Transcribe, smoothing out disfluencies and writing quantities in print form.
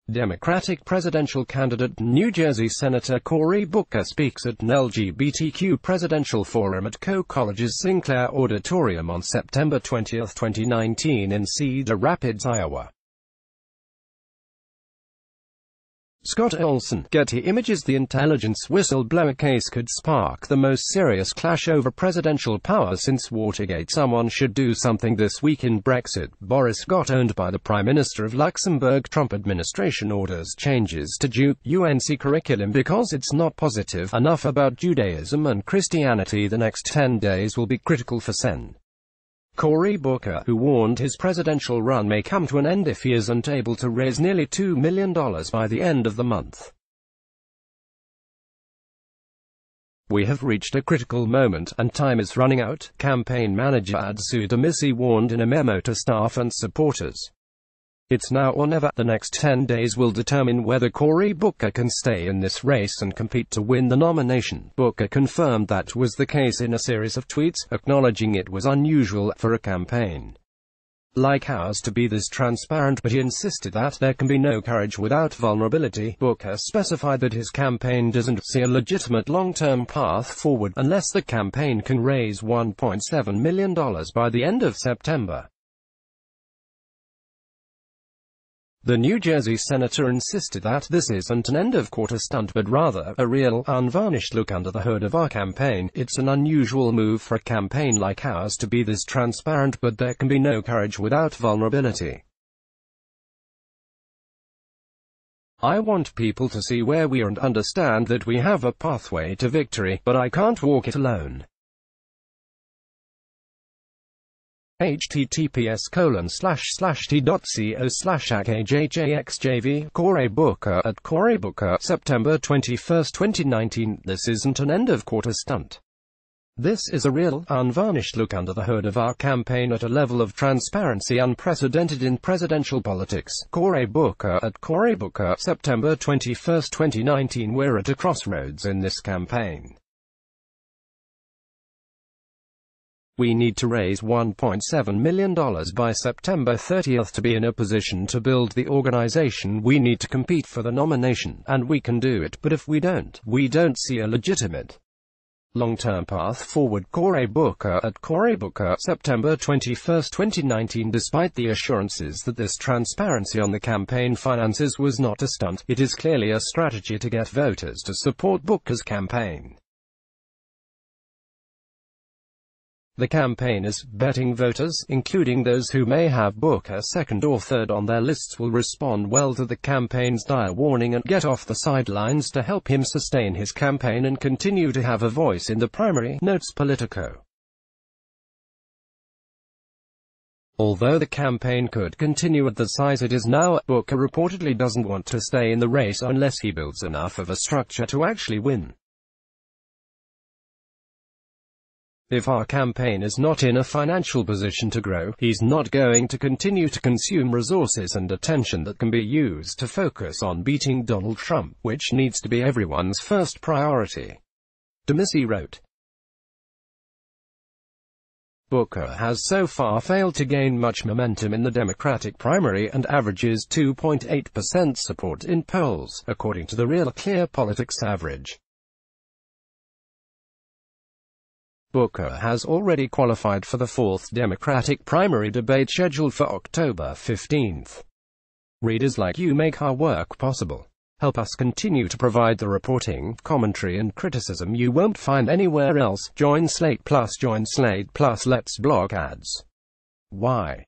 Democratic presidential candidate New Jersey Senator Cory Booker speaks at an LGBTQ presidential forum at College's Sinclair Auditorium on September 20, 2019 in Cedar Rapids, Iowa. Scott Olson, Getty Images. The intelligence whistleblower case could spark the most serious clash over presidential power since Watergate. Someone should do something this week in Brexit. Boris got owned by the Prime Minister of Luxembourg. Trump administration orders changes to UNC curriculum because it's not positive enough about Judaism and Christianity. The next 10 days will be critical for Sen. Cory Booker, who warned his presidential run may come to an end if he isn't able to raise nearly $2 million by the end of the month. "We have reached a critical moment, and time is running out," campaign manager B.A.C. warned in a memo to staff and supporters. "It's now or never. The next 10 days will determine whether Cory Booker can stay in this race and compete to win the nomination." Booker confirmed that was the case in a series of tweets, acknowledging it was unusual for a campaign like ours to be this transparent, but he insisted that there can be no courage without vulnerability. Booker specified that his campaign doesn't see a legitimate long-term path forward unless the campaign can raise $1.7 million by the end of September. The New Jersey senator insisted that this isn't an end-of-quarter stunt but rather a real, unvarnished look under the hood of our campaign. "It's an unusual move for a campaign like ours to be this transparent, but there can be no courage without vulnerability. I want people to see where we are and understand that we have a pathway to victory, but I can't walk it alone." https://t.co/AKJJXJV Cory Booker at Cory Booker, September 21, 2019. "This isn't an end-of-quarter stunt. This is a real, unvarnished look under the hood of our campaign at a level of transparency unprecedented in presidential politics." Cory Booker at Cory Booker, September 21, 2019. "We're at a crossroads in this campaign. We need to raise $1.7 million by September 30 to be in a position to build the organization we need to compete for the nomination, and we can do it, but if we don't see a legitimate long-term path forward." Cory Booker at Cory Booker, September 21, 2019. Despite the assurances that this transparency on the campaign finances was not a stunt, it is clearly a strategy to get voters to support Booker's campaign. The campaign is betting voters, including those who may have Booker second or third on their lists, will respond well to the campaign's dire warning and get off the sidelines to help him sustain his campaign and continue to have a voice in the primary, notes Politico. Although the campaign could continue at the size it is now, Booker reportedly doesn't want to stay in the race unless he builds enough of a structure to actually win. "If our campaign is not in a financial position to grow, he's not going to continue to consume resources and attention that can be used to focus on beating Donald Trump, which needs to be everyone's first priority," B.A.C. wrote. Booker has so far failed to gain much momentum in the Democratic primary and averages 2.8% support in polls, according to the Real Clear Politics average. Booker has already qualified for the fourth Democratic primary debate scheduled for October 15. Readers like you make our work possible. Help us continue to provide the reporting, commentary and criticism you won't find anywhere else. Join Slate Plus. Let's block ads. Why?